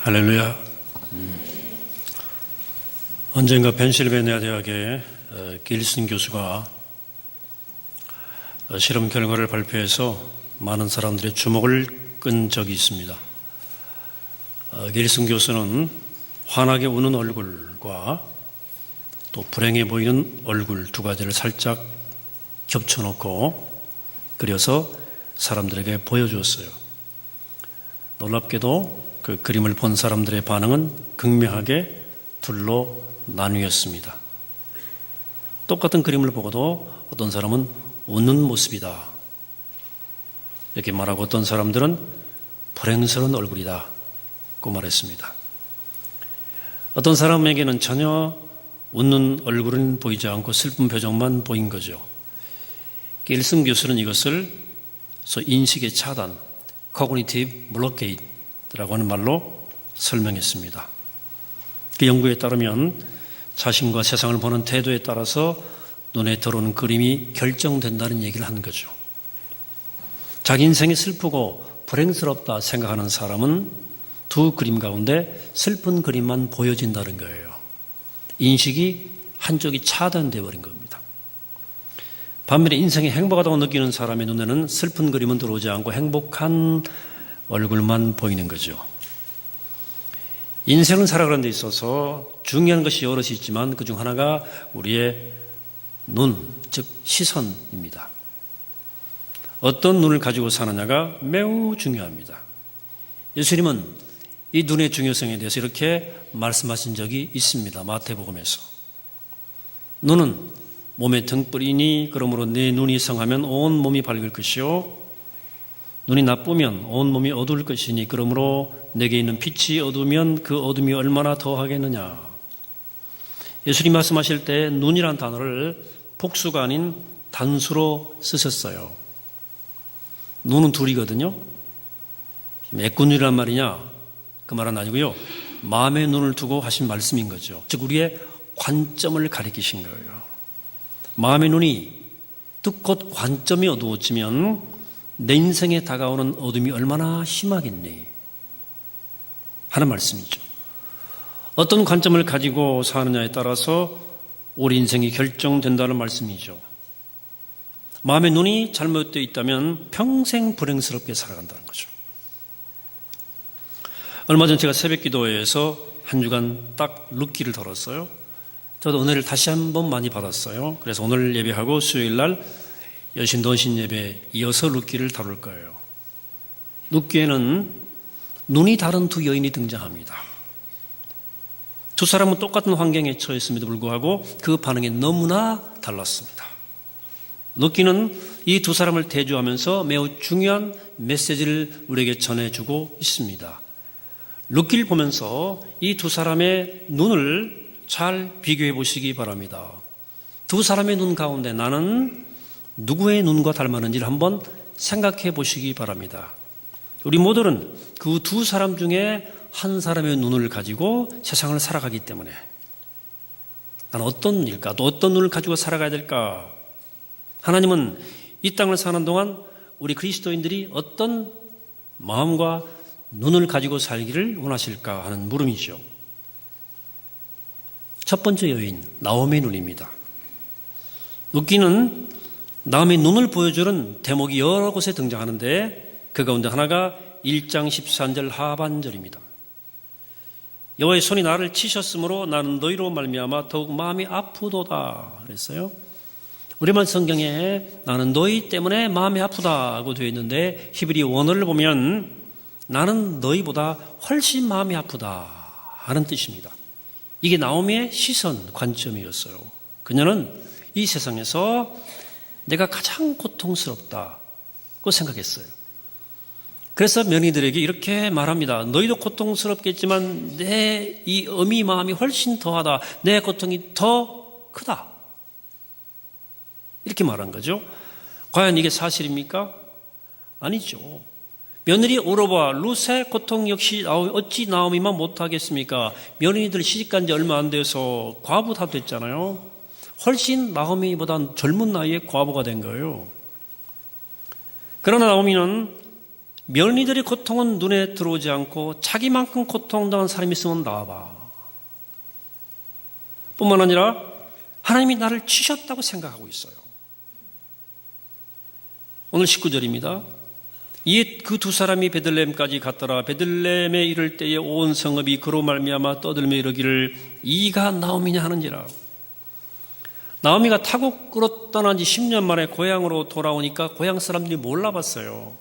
할렐루야. 언젠가 펜실베니아 대학의 길슨 교수가 실험 결과를 발표해서 많은 사람들의 주목을 끈 적이 있습니다. 길슨 교수는 환하게 우는 얼굴과 또 불행해 보이는 얼굴 두 가지를 살짝 겹쳐놓고 그려서 사람들에게 보여주었어요. 놀랍게도 그 그림을 본 사람들의 반응은 극명하게 둘로 나뉘었습니다. 똑같은 그림을 보고도 어떤 사람은 웃는 모습이다 이렇게 말하고 어떤 사람들은 불행스러운 얼굴이다 고 말했습니다. 어떤 사람에게는 전혀 웃는 얼굴은 보이지 않고 슬픈 표정만 보인 거죠. 길슨 교수는 이것을 인식의 차단, cognitive blockade라고 하는 말로 설명했습니다. 그 연구에 따르면 자신과 세상을 보는 태도에 따라서 눈에 들어오는 그림이 결정된다는 얘기를 한 거죠. 자기 인생이 슬프고 불행스럽다 생각하는 사람은 두 그림 가운데 슬픈 그림만 보여진다는 거예요. 인식이 한쪽이 차단되어 버린 겁니다. 반면에 인생이 행복하다고 느끼는 사람의 눈에는 슬픈 그림은 들어오지 않고 행복한 얼굴만 보이는 거죠. 인생을 살아가는 데 있어서 중요한 것이 여럿이 있지만 그중 하나가 우리의 눈, 즉 시선입니다. 어떤 눈을 가지고 사느냐가 매우 중요합니다. 예수님은 이 눈의 중요성에 대해서 이렇게 말씀하신 적이 있습니다. 마태복음에서. 눈은 몸의 등불이니 그러므로 내 눈이 성하면 온 몸이 밝을 것이요 눈이 나쁘면 온 몸이 어두울 것이니 그러므로 내게 있는 빛이 어두우면 그 어둠이 얼마나 더하겠느냐. 예수님 말씀하실 때 눈이란 단어를 복수가 아닌 단수로 쓰셨어요. 눈은 둘이거든요. 애꾼눈이란 말이냐? 그 말은 아니고요. 마음의 눈을 두고 하신 말씀인 거죠. 즉 우리의 관점을 가리키신 거예요. 마음의 눈이 곧 관점이 어두워지면 내 인생에 다가오는 어둠이 얼마나 심하겠니 하는 말씀이죠. 어떤 관점을 가지고 사느냐에 따라서 우리 인생이 결정된다는 말씀이죠. 마음의 눈이 잘못되어 있다면 평생 불행스럽게 살아간다는 거죠. 얼마 전 제가 새벽 기도회에서 한 주간 딱 룻기를 들었어요. 저도 은혜를 다시 한번 많이 받았어요. 그래서 오늘 예배하고 수요일 날 여신돈신 예배에 이어서 룻기를 다룰 거예요. 룻기에는 눈이 다른 두 여인이 등장합니다. 두 사람은 똑같은 환경에 처했음에도 불구하고 그 반응이 너무나 달랐습니다. 룻기는 이 두 사람을 대조하면서 매우 중요한 메시지를 우리에게 전해주고 있습니다. 룻기를 보면서 이 두 사람의 눈을 잘 비교해 보시기 바랍니다. 두 사람의 눈 가운데 나는 누구의 눈과 닮았는지를 한번 생각해 보시기 바랍니다. 우리 모두는 그 두 사람 중에 한 사람의 눈을 가지고 세상을 살아가기 때문에 나는 어떤 눈일까? 또 어떤 눈을 가지고 살아가야 될까? 하나님은 이 땅을 사는 동안 우리 그리스도인들이 어떤 마음과 눈을 가지고 살기를 원하실까 하는 물음이죠. 첫 번째 여인, 나오미의 눈입니다. 룻기는 나오미의 눈을 보여주는 대목이 여러 곳에 등장하는데 그 가운데 하나가 1장 13절 하반절입니다. 여호와의 손이 나를 치셨으므로 나는 너희로 말미암아 더욱 마음이 아프도다 그랬어요. 우리말 성경에 나는 너희 때문에 마음이 아프다고 되어 있는데 히브리 원어를 보면 나는 너희보다 훨씬 마음이 아프다 하는 뜻입니다. 이게 나오미의 시선, 관점이었어요. 그녀는 이 세상에서 내가 가장 고통스럽다고 생각했어요. 그래서 며느리들에게 이렇게 말합니다. 너희도 고통스럽겠지만 내 이 어미 마음이 훨씬 더하다. 내 고통이 더 크다. 이렇게 말한 거죠. 과연 이게 사실입니까? 아니죠. 며느리 오르바 룻의 고통 역시 어찌 나오미만 못하겠습니까? 며느리들 시집간 지 얼마 안 돼서 과부 다 됐잖아요. 훨씬 나오미보다 젊은 나이에 과부가 된 거예요. 그러나 나오미는 며느리들의 고통은 눈에 들어오지 않고 자기만큼 고통당한 사람이 있으면 나와봐. 뿐만 아니라 하나님이 나를 치셨다고 생각하고 있어요. 오늘 19절입니다. 이에 그 두 사람이 베들레헴까지 갔더라. 베들레헴에 이를 때에 온 성읍이 그로 말미암아 떠들며 이르기를 이가 나오미냐 하는지라. 나오미가 타국으로 떠난 지 10년 만에 고향으로 돌아오니까 고향 사람들이 몰라봤어요.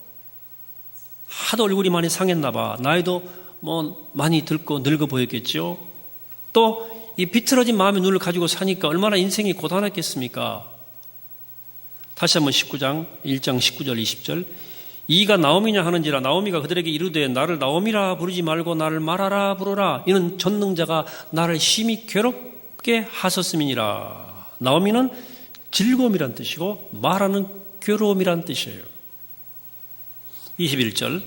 하도 얼굴이 많이 상했나 봐. 나이도 많이 들고 늙어 보였겠죠. 또 이 비틀어진 마음의 눈을 가지고 사니까 얼마나 인생이 고단했겠습니까? 다시 한번 1장 19절 20절. 이가 나오미냐 하는지라. 나오미가 그들에게 이르되 나를 나오미라 부르지 말고 나를 마라라 부르라. 이는 전능자가 나를 심히 괴롭게 하셨음이니라. 나오미는 즐거움이란 뜻이고 마라는 괴로움이란 뜻이에요. 21절.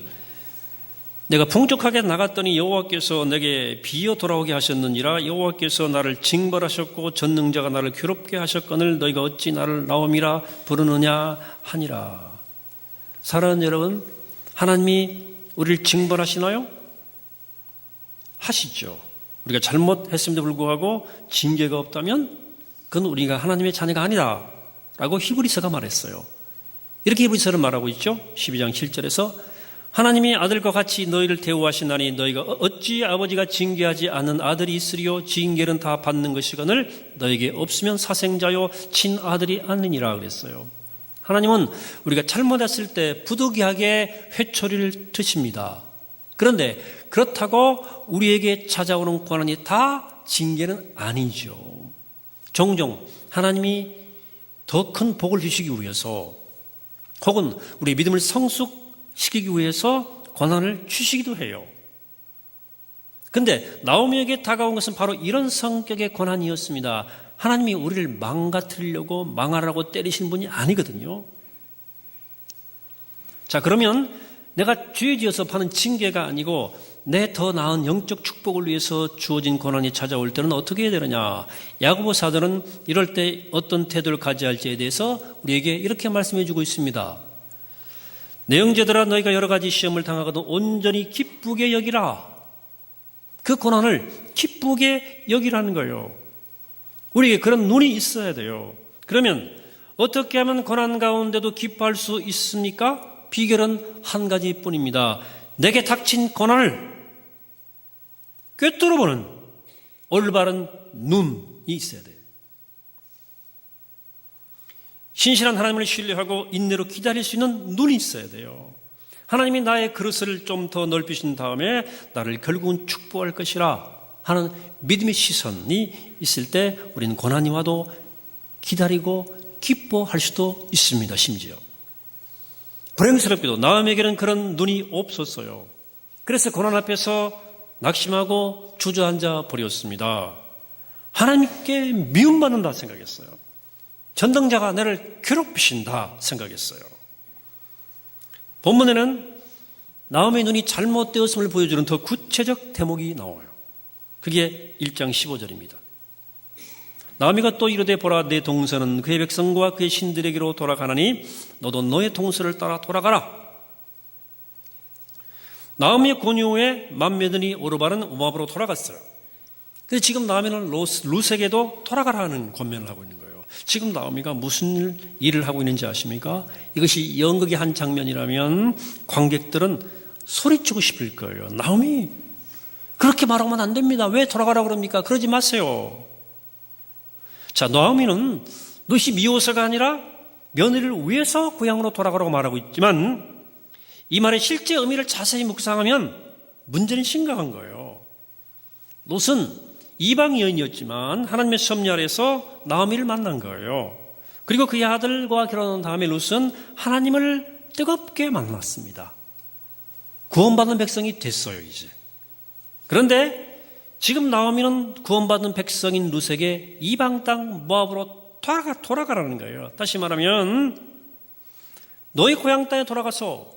내가 풍족하게 나갔더니 여호와께서 내게 비어 돌아오게 하셨느니라. 여호와께서 나를 징벌하셨고 전능자가 나를 괴롭게 하셨거늘 너희가 어찌 나를 나오미라 부르느냐 하니라. 사랑하는 여러분, 하나님이 우리를 징벌하시나요? 하시죠. 우리가 잘못했음에도 불구하고 징계가 없다면 그건 우리가 하나님의 자녀가 아니다 라고 히브리서가 말했어요. 이렇게 히브리서를 말하고 있죠. 12장 7절에서 하나님이 아들과 같이 너희를 대우하시나니 너희가 어찌 아버지가 징계하지 않은 아들이 있으리요. 징계는 다 받는 것이거늘 너에게 없으면 사생자요 친아들이 아니니라 그랬어요. 하나님은 우리가 잘못했을 때 부득이하게 회초리를 드십니다. 그런데 그렇다고 우리에게 찾아오는 고난이 다 징계는 아니죠. 종종 하나님이 더 큰 복을 주시기 위해서 혹은 우리의 믿음을 성숙시키기 위해서 고난을 주시기도 해요. 그런데 나오미에게 다가온 것은 바로 이런 성격의 고난이었습니다. 하나님이 우리를 망가뜨리려고 망하라고 때리신 분이 아니거든요. 자, 그러면 내가 죄 지어서 받는 징계가 아니고 내 더 나은 영적 축복을 위해서 주어진 고난이 찾아올 때는 어떻게 해야 되느냐. 야고보 사도는 이럴 때 어떤 태도를 가져야 할지에 대해서 우리에게 이렇게 말씀해 주고 있습니다. 내 형제들아 너희가 여러 가지 시험을 당하거든 온전히 기쁘게 여기라. 그 고난을 기쁘게 여기라는 거예요. 우리에게 그런 눈이 있어야 돼요. 그러면 어떻게 하면 고난 가운데도 기뻐할 수 있습니까? 비결은 한 가지뿐입니다. 내게 닥친 고난을 꿰뚫어보는 올바른 눈이 있어야 돼요. 신실한 하나님을 신뢰하고 인내로 기다릴 수 있는 눈이 있어야 돼요. 하나님이 나의 그릇을 좀 더 넓히신 다음에 나를 결국은 축복할 것이라 하는 믿음의 시선이 있을 때 우리는 고난이 와도 기다리고 기뻐할 수도 있습니다. 심지어 불행스럽게도 나음에게는 그런 눈이 없었어요. 그래서 고난 앞에서 낙심하고 주저앉아 버렸습니다. 하나님께 미움받는다 생각했어요. 전능자가 나를 괴롭히신다 생각했어요. 본문에는 나음의 눈이 잘못되었음을 보여주는 더 구체적 대목이 나와요. 그게 1장 15절입니다. 나오미가 또 이르되 보라 내 동서는 그의 백성과 그의 신들에게로 돌아가나니 너도 너의 동서를 따라 돌아가라. 나오미의 권유에 맏며느리 오르바는 모압으로 돌아갔어요. 그래서 지금 나오미는 룻에게도 돌아가라는 권면을 하고 있는 거예요. 지금 나오미가 무슨 일을 하고 있는지 아십니까? 이것이 연극의 한 장면이라면 관객들은 소리치고 싶을 거예요. 나오미 그렇게 말하면 안 됩니다. 왜 돌아가라고 그럽니까? 그러지 마세요. 자, 나오미는 룻이 미워서가 아니라 며느리를 위해서 고향으로 돌아가라고 말하고 있지만 이 말의 실제 의미를 자세히 묵상하면 문제는 심각한 거예요. 룻은 이방 여인이었지만 하나님의 섭리 아래서 나오미를 만난 거예요. 그리고 그의 아들과 결혼한 다음에 룻은 하나님을 뜨겁게 만났습니다. 구원받은 백성이 됐어요, 이제. 그런데 지금 나오미는 구원받은 백성인 룻에게 이방 땅 모압으로 돌아가라는 거예요. 다시 말하면 너희 고향 땅에 돌아가서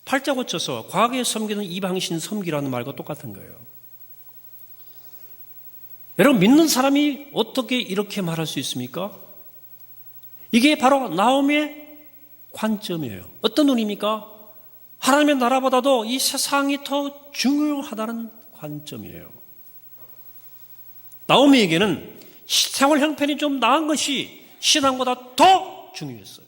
팔자 고쳐서 과거에 섬기는 이방신 섬기라는 말과 똑같은 거예요. 여러분, 믿는 사람이 어떻게 이렇게 말할 수 있습니까? 이게 바로 나오미의 관점이에요. 어떤 눈입니까? 하나님의 나라보다도 이 세상이 더 중요하다는 관점이에요. 나오미에게는 생활 형편이 좀 나은 것이 신앙보다 더 중요했어요.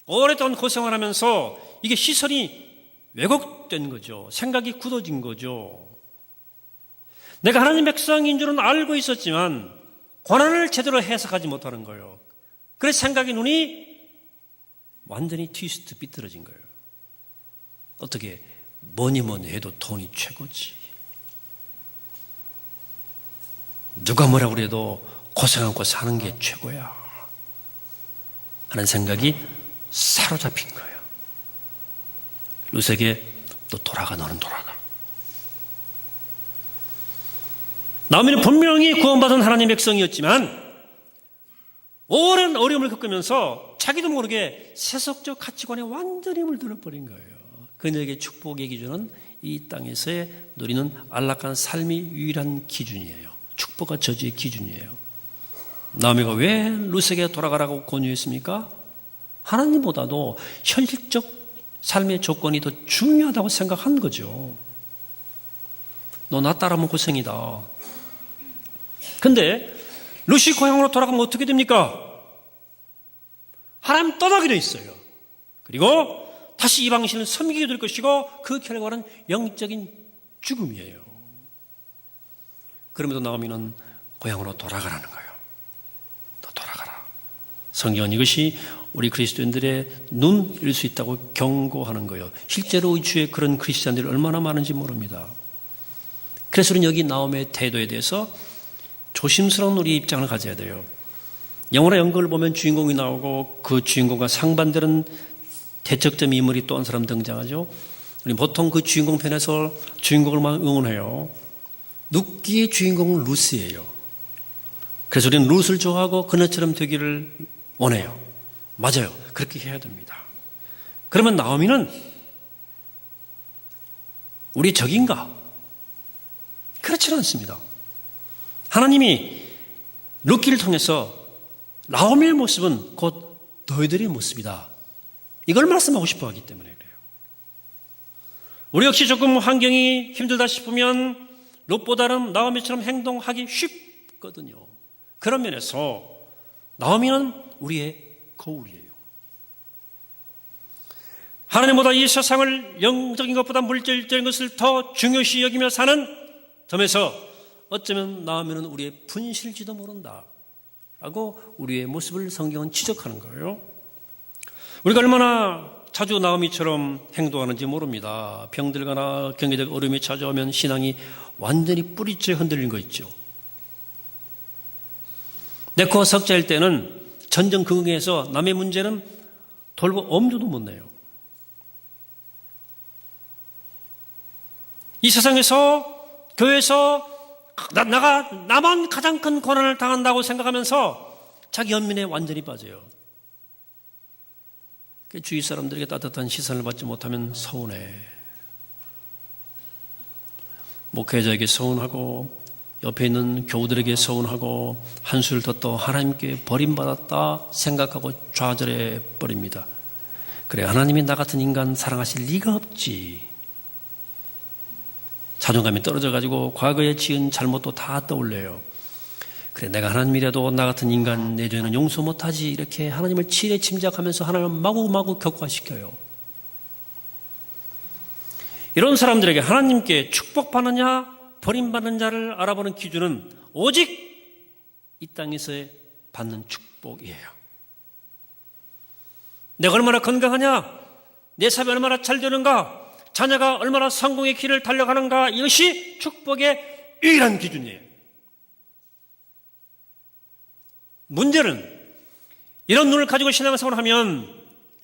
오랫동안 고생을 하면서 이게 시선이 왜곡된 거죠. 생각이 굳어진 거죠. 내가 하나님 백성인 줄은 알고 있었지만 고난을 제대로 해석하지 못하는 거예요. 그래서 생각의 눈이 완전히 트위스트 삐뚤어진 거예요. 어떻게 뭐니 해도 돈이 최고지. 누가 뭐라고 그래도 고생하고 사는 게 최고야 하는 생각이 사로잡힌 거예요. 룻에게 또 돌아가, 너는 돌아가. 나오미는 분명히 구원받은 하나님의 백성이었지만 오랜 어려움을 겪으면서 자기도 모르게 세속적 가치관에 완전히 물들어버린 거예요. 그녀에게 축복의 기준은 이 땅에서의 누리는 안락한 삶이 유일한 기준이에요. 축복과 저주의 기준이에요. 나오미가 왜 룻에게 돌아가라고 권유했습니까? 하나님보다도 현실적 삶의 조건이 더 중요하다고 생각한 거죠. 너 나 따라하면 고생이다. 근데 룻이 고향으로 돌아가면 어떻게 됩니까? 하나님 떠나게 돼 있어요. 그리고 다시 이방신을 섬기게 될 것이고 그 결과는 영적인 죽음이에요. 그럼에도 나오미는 고향으로 돌아가라는 거예요. 너 돌아가라. 성경은 이것이 우리 그리스도인들의 눈일 수 있다고 경고하는 거예요. 실제로 이 주에 그런 크리스찬들이 얼마나 많은지 모릅니다. 그래서 우리는 여기 나오미의 태도에 대해서 조심스러운 우리 입장을 가져야 돼요. 영화나 연극을 보면 주인공이 나오고 그 주인공과 상반되는 대척점 인물이 또 한 사람 등장하죠. 우리 보통 그 주인공 편에서 주인공을 막 응원해요. 룻기의 주인공은 룻이에요. 그래서 우리는 룻을 좋아하고 그녀처럼 되기를 원해요. 맞아요. 그렇게 해야 됩니다. 그러면 나오미는 우리 적인가? 그렇지는 않습니다. 하나님이 룻기를 통해서 나오미의 모습은 곧 너희들의 모습이다. 이걸 말씀하고 싶어 하기 때문에 그래요. 우리 역시 조금 환경이 힘들다 싶으면 룻보다는 나오미처럼 행동하기 쉽거든요. 그런 면에서 나오미는 우리의 거울이에요. 하나님보다 이 세상을 영적인 것보다 물질적인 것을 더 중요시 여기며 사는 점에서 어쩌면 나오미는 우리의 분실지도 모른다 라고 우리의 모습을 성경은 지적하는 거예요. 우리가 얼마나 자주 나오미처럼 행동하는지 모릅니다. 병들거나 경제적 어려움이 찾아오면 신앙이 완전히 뿌리째 흔들린 거 있죠. 네코 석자일 때는 전전긍긍해서 남의 문제는 돌고 엄두도 못 내요. 이 세상에서 교회에서 나만 가장 큰 고난을 당한다고 생각하면서 자기 연민에 완전히 빠져요. 주위 사람들에게 따뜻한 시선을 받지 못하면 서운해. 목회자에게 서운하고 옆에 있는 교우들에게 서운하고 한수를 더 하나님께 버림받았다 생각하고 좌절해 버립니다. 그래, 하나님이 나 같은 인간 사랑하실 리가 없지. 자존감이 떨어져가지고 과거에 지은 잘못도 다 떠올려요. 그래, 내가 하나님이라도 나 같은 인간 내 죄는 용서 못하지. 이렇게 하나님을 지레 짐작하면서 하나님을 마구마구 격화시켜요. 이런 사람들에게 하나님께 축복받느냐 버림받는 자를 알아보는 기준은 오직 이 땅에서 받는 축복이에요. 내가 얼마나 건강하냐, 내 삶이 얼마나 잘 되는가, 자녀가 얼마나 성공의 길을 달려가는가, 이것이 축복의 유일한 기준이에요. 문제는 이런 눈을 가지고 신앙생활을 하면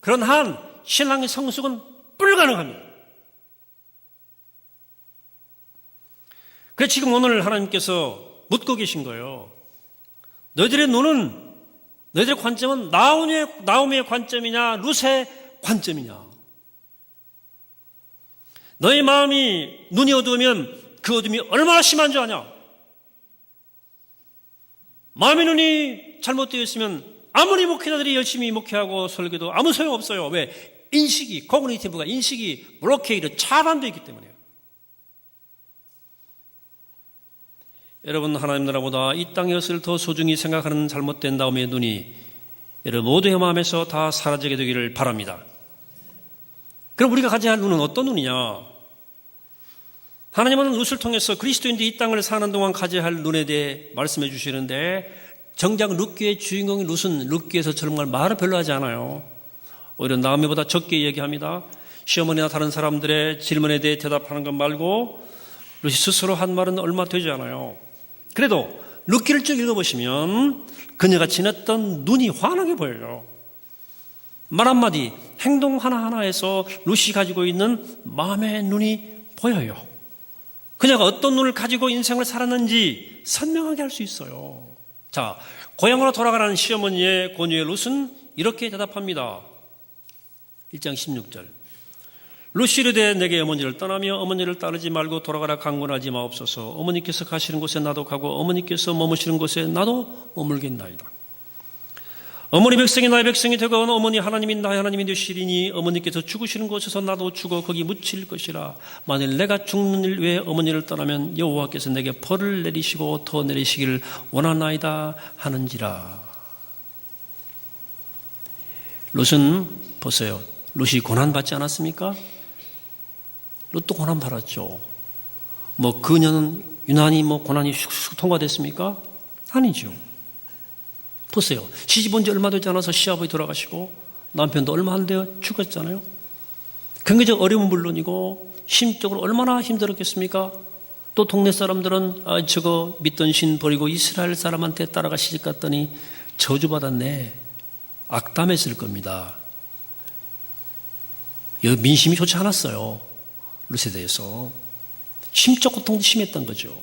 그런 한 신앙의 성숙은 불가능합니다. 그래서 지금 오늘 하나님께서 묻고 계신 거예요. 너희들의 눈은, 너희들의 관점은 나오미의 관점이냐 룻의 관점이냐. 너희 마음이 눈이 어두우면 그 어둠이 얼마나 심한 줄 아냐. 마음의 눈이 잘못되어 있으면 아무리 목회자들이 열심히 목회하고 설교도 아무 소용없어요. 왜? 코그니티브가 인식이 블로케이드 차단되어 있기 때문에요. 여러분, 하나님 나라보다 이 땅의 것을 더 소중히 생각하는 잘못된 마음의 눈이 여러분 모두의 마음에서 다 사라지게 되기를 바랍니다. 그럼 우리가 가져야 할 눈은 어떤 눈이냐? 하나님은 룻을 통해서 그리스도인들이 이 땅을 사는 동안 가져야 할 눈에 대해 말씀해 주시는데, 정작 룻기의 주인공인 룻은 룻기에서 정말 말을 별로 하지 않아요. 오히려 나오미보다 적게 얘기합니다. 시어머니나 다른 사람들의 질문에 대해 대답하는 것 말고 룻이 스스로 한 말은 얼마 되지 않아요. 그래도 룻기를 쭉 읽어보시면 그녀가 지녔던 눈이 환하게 보여요. 말 한마디, 행동 하나하나에서 룻이 가지고 있는 마음의 눈이 보여요. 그녀가 어떤 눈을 가지고 인생을 살았는지 선명하게 할 수 있어요. 자, 고향으로 돌아가라는 시어머니의 권유에 룻은 이렇게 대답합니다. 1장 16절. 룻이 이르되 내게 어머니를 떠나며 어머니를 따르지 말고 돌아가라 강권하지 마옵소서. 어머니께서 가시는 곳에 나도 가고 어머니께서 머무시는 곳에 나도 머물겠나이다. 어머니 백성이 나의 백성이 되고 어머니 하나님이 나의 하나님이 되시리니 어머니께서 죽으시는 곳에서 나도 죽어 거기 묻힐 것이라. 만일 내가 죽는 일 외에 어머니를 떠나면 여호와께서 내게 벌을 내리시고 더 내리시기를 원하나이다 하는지라. 룻은 보세요. 룻이 고난받지 않았습니까? 룻도 고난받았죠. 그녀는 유난히 고난이 슉슉 통과됐습니까? 아니죠. 보세요. 시집 온 지 얼마 되지 않아서 시아버지 돌아가시고 남편도 얼마 안 되어 죽었잖아요. 경제적 어려움은 물론이고 심적으로 얼마나 힘들었겠습니까? 또 동네 사람들은 저거 믿던 신 버리고 이스라엘 사람한테 따라가 시집 갔더니 저주받았네. 악담했을 겁니다. 민심이 좋지 않았어요. 룻에 대해서. 심적 고통도 심했던 거죠.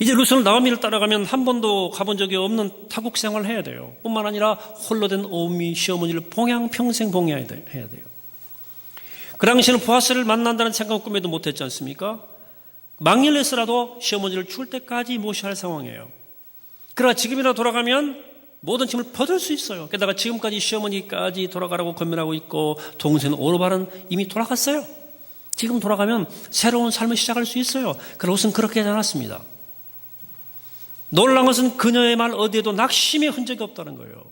이제 룻은 나오미를 따라가면 한 번도 가본 적이 없는 타국 생활을 해야 돼요. 뿐만 아니라 홀로 된 어미 시어머니를 평생 봉해야 돼요. 그 당시에는 보아스를 만난다는 생각은 꿈에도 못했지 않습니까? 망령했으라도 시어머니를 죽을 때까지 모셔야 할 상황이에요. 그러나 지금이라도 돌아가면 모든 짐을 벗을 수 있어요. 게다가 지금까지 시어머니까지 돌아가라고 권면하고 있고 동생 오르발은 이미 돌아갔어요. 지금 돌아가면 새로운 삶을 시작할 수 있어요. 그러나 룻은 그렇게 하지 않았습니다. 놀라운 것은 그녀의 말 어디에도 낙심의 흔적이 없다는 거예요.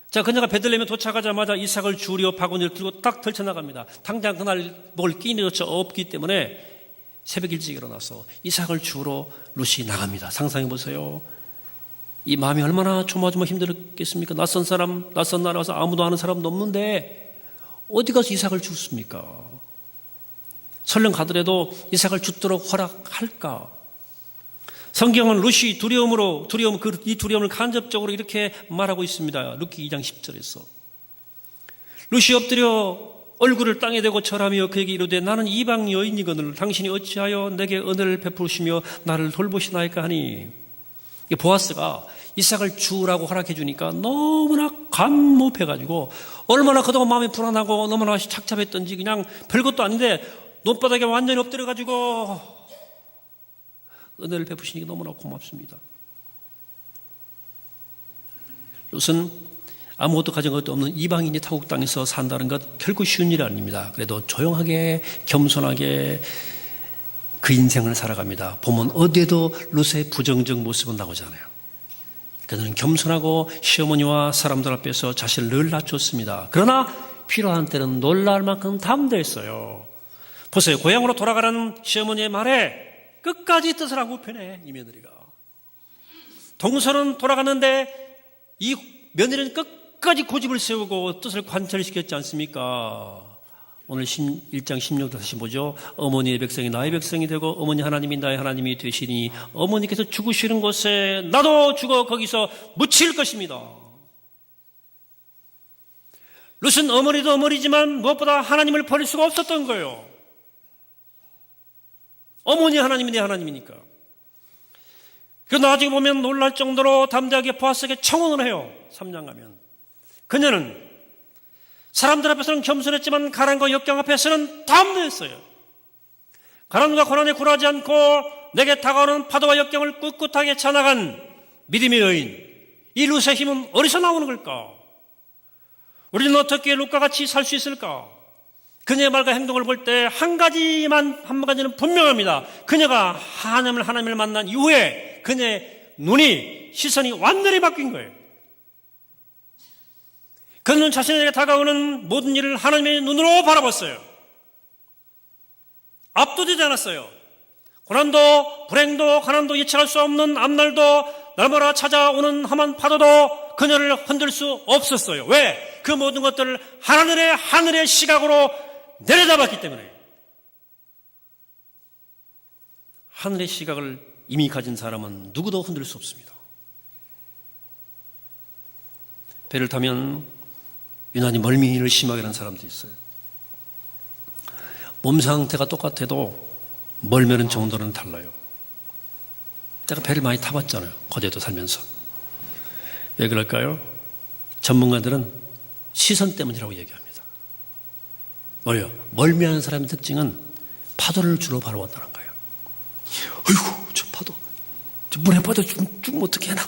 자, 그녀가 베들레헴에 도착하자마자 이삭을 주우려 바구니를 들고 딱 들쳐나갑니다. 당장 그날 먹을 끼니조차 없기 때문에 새벽 일찍 일어나서 이삭을 주우러 룻이 나갑니다. 상상해 보세요. 이 마음이 얼마나 조마조마 힘들었겠습니까? 낯선 사람, 낯선 나라 와서 아무도 아는 사람도 없는데 어디 가서 이삭을 줍습니까? 설령 가더라도 이삭을 줍도록 허락할까? 성경은 룻이 이 두려움을 간접적으로 이렇게 말하고 있습니다. 룻기 2장 10절에서. 룻이 엎드려 얼굴을 땅에 대고 절하며 그에게 이르되 나는 이방 여인이거늘 당신이 어찌하여 내게 은혜를 베푸시며 나를 돌보시나이까 하니. 보아스가 이삭을 주우라고 허락해 주니까 너무나 감목해가지고 얼마나 그동안 마음이 불안하고 너무나 착잡했던지 그냥 별것도 아닌데 논바닥에 완전히 엎드려가지고 은혜를 베푸시니까 너무나 고맙습니다. 룻은 아무것도 가진 것도 없는 이방인이 타국 땅에서 산다는 것 결코 쉬운 일이 아닙니다. 그래도 조용하게 겸손하게 그 인생을 살아갑니다. 보면 어디에도 룻의 부정적 모습은 나오지 않아요. 그는 겸손하고 시어머니와 사람들 앞에서 자신을 늘 낮췄습니다. 그러나 필요한 때는 놀랄 만큼 담대했어요. 보세요. 고향으로 돌아가라는 시어머니의 말에 끝까지 뜻을 하고 편해, 이 며느리가. 동서는 돌아갔는데 이 며느리는 끝까지 고집을 세우고 뜻을 관철시켰지 않습니까? 오늘 1장 16절 다시 보죠. 어머니의 백성이 나의 백성이 되고 어머니 하나님이 나의 하나님이 되시니 어머니께서 죽으시는 곳에 나도 죽어 거기서 묻힐 것입니다. 룻은 어머니도 어머니지만 무엇보다 하나님을 버릴 수가 없었던 거예요. 어머니 하나님이 내 하나님이니까. 그래서 나중에 보면 놀랄 정도로 담대하게 보아스에게 청혼을 해요. 3장 가면. 그녀는 사람들 앞에서는 겸손했지만 가난과 역경 앞에서는 담대했어요. 가난과 고난에 굴하지 않고 내게 다가오는 파도와 역경을 꿋꿋하게 쳐나간 믿음의 여인. 이 룻의 힘은 어디서 나오는 걸까? 우리는 어떻게 룻과 같이 살 수 있을까? 그녀의 말과 행동을 볼 때 한 가지는 분명합니다. 그녀가 하나님을 만난 이후에 그녀의 눈이, 시선이 완전히 바뀐 거예요. 그는 자신에게 다가오는 모든 일을 하나님의 눈으로 바라봤어요. 압도되지 않았어요. 고난도, 불행도, 가난도, 예측할 수 없는 앞날도, 날마다 찾아오는 험한 파도도 그녀를 흔들 수 없었어요. 왜? 그 모든 것들을 하늘의 시각으로 내려다봤기 때문에. 하늘의 시각을 이미 가진 사람은 누구도 흔들 수 없습니다. 배를 타면 유난히 멀미를 심하게 하는 사람도 있어요. 몸 상태가 똑같아도 멀미하는 정도는 달라요. 제가 배를 많이 타봤잖아요. 거제도 살면서. 왜 그럴까요? 전문가들은 시선 때문이라고 얘기합니다. 뭐예요? 멀미하는 사람의 특징은 파도를 주로 바라본다는 거예요. 아이고, 저 파도. 저 물에 빠져 죽으면 어떻게 하나?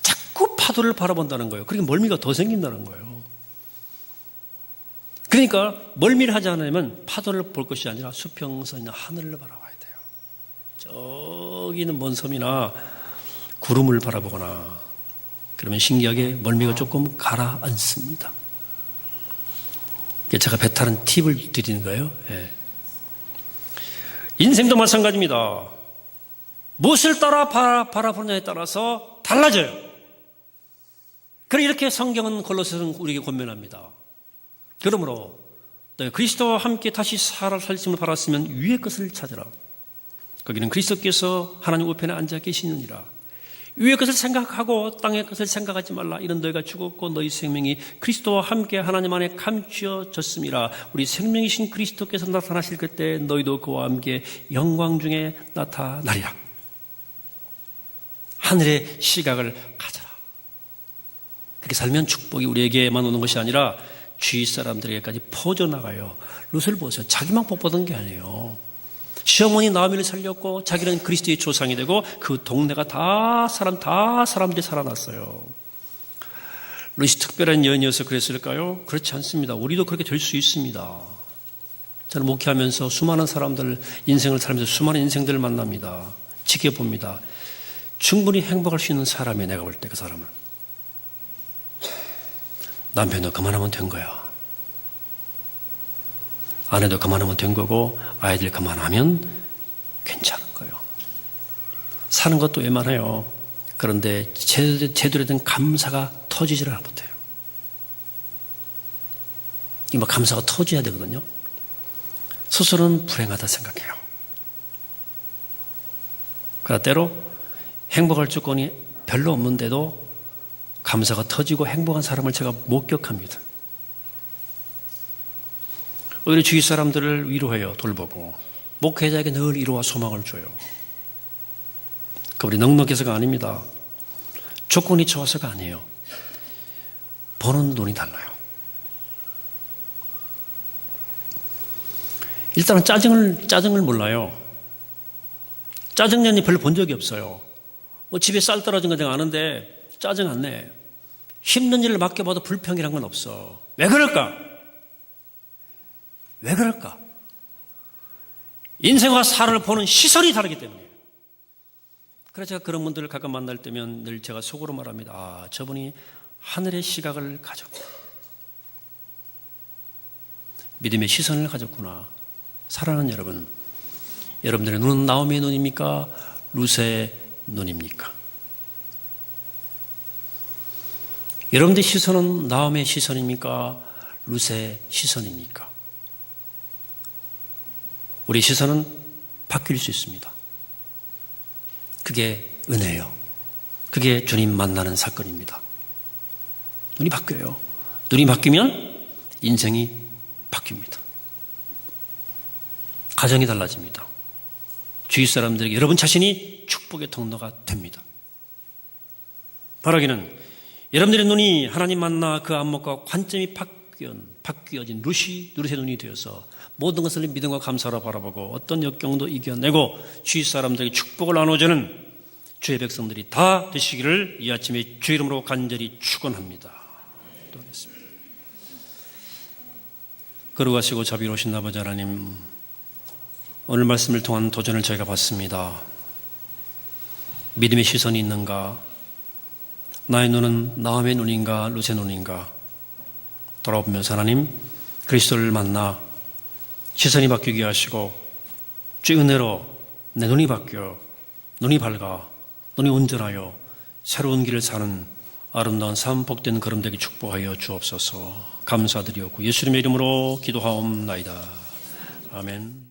자꾸 파도를 바라본다는 거예요. 그러니까 멀미가 더 생긴다는 거예요. 그러니까 멀미를 하지 않으면 파도를 볼 것이 아니라 수평선이나 하늘을 바라봐야 돼요. 저기는 먼 섬이나 구름을 바라보거나 그러면 신기하게 멀미가 조금 가라앉습니다. 제가 배 타는 팁을 드리는 거예요. 예. 인생도 마찬가지입니다. 무엇을 따라 바라보느냐에 따라서 달라져요. 그래 이렇게 성경은 골로새서는 우리에게 권면합니다. 그러므로 그리스도와 함께 다시 살 수 있음을 바랐으면 위의 것을 찾으라. 거기는 그리스도께서 하나님 우편에 앉아 계시느니라. 위의 것을 생각하고 땅의 것을 생각하지 말라. 이런 너희가 죽었고 너희 생명이 그리스도와 함께 하나님 안에 감추어졌음이라. 우리 생명이신 그리스도께서 나타나실 그때 너희도 그와 함께 영광 중에 나타나리라. 하늘의 시각을 가져라. 그렇게 살면 축복이 우리에게만 오는 것이 아니라 주위 사람들에게까지 퍼져나가요. 룻을 보세요. 자기만 뽑아둔 게 아니에요. 시어머니 나오미를 살렸고 자기는 그리스도의 조상이 되고 그 동네가 다 사람들이 살아났어요. 룻이 특별한 여인이어서 그랬을까요? 그렇지 않습니다. 우리도 그렇게 될 수 있습니다. 저는 목회하면서 수많은 사람들 인생을 살면서 수많은 인생들을 만납니다. 지켜봅니다. 충분히 행복할 수 있는 사람이에요. 내가 볼 때 그 사람은. 남편도 그만하면 된 거야. 아내도 그만하면 된 거고 아이들 그만하면 괜찮은 거예요. 사는 것도 웬만해요. 그런데 제대로 된 감사가 터지지를 못해요. 이 감사가 터져야 되거든요. 스스로는 불행하다 생각해요. 그러나 때로 행복할 조건이 별로 없는데도 감사가 터지고 행복한 사람을 제가 목격합니다. 오히려 주위 사람들을 위로해요. 돌보고 목회자에게 늘 위로와 소망을 줘요. 그분이 넉넉해서가 아닙니다. 조건이 좋아서가 아니에요. 보는 눈이 달라요. 일단은 짜증을 몰라요. 짜증년이 별로 본 적이 없어요. 집에 쌀 떨어진 거 내가 아는데 짜증 안 내. 힘든 일을 맡겨봐도 불평이란 건 없어. 왜 그럴까? 왜 그럴까? 인생과 삶을 보는 시선이 다르기 때문이에요. 그래서 제가 그런 분들을 가끔 만날 때면 늘 제가 속으로 말합니다. 아, 저분이 하늘의 시각을 가졌구나. 믿음의 시선을 가졌구나. 사랑하는 여러분, 여러분들의 눈은 나오미의 눈입니까? 룻의 눈입니까? 여러분들의 시선은 나오미의 시선입니까? 룻의 시선입니까? 우리 시선은 바뀔 수 있습니다. 그게 은혜예요. 그게 주님 만나는 사건입니다. 눈이 바뀌어요. 눈이 바뀌면 인생이 바뀝니다. 가정이 달라집니다. 주위 사람들에게 여러분 자신이 축복의 통로가 됩니다. 바라기는 여러분들의 눈이 하나님 만나 그 안목과 관점이 바뀌어진 룻의 눈이 되어서 모든 것을 믿음과 감사로 바라보고 어떤 역경도 이겨내고 주위 사람들에게 축복을 나눠주는 주의 백성들이 다 되시기를 이 아침에 주의 이름으로 간절히 축원합니다. 기도하겠습니다. 거룩하시고 자비로우신 아버지 하나님, 오늘 말씀을 통한 도전을 저희가 받습니다. 믿음의 시선이 있는가? 나의 눈은 나음의 눈인가 룻의 눈인가? 돌아보면서 하나님, 그리스도를 만나 시선이 바뀌게 하시고 주의 은혜로 내 눈이 바뀌어 눈이 밝아 눈이 온전하여 새로운 길을 사는 아름다운 삶 복된 걸음 되기 축복하여 주옵소서. 감사드리옵고 예수님의 이름으로 기도하옵나이다. 아멘.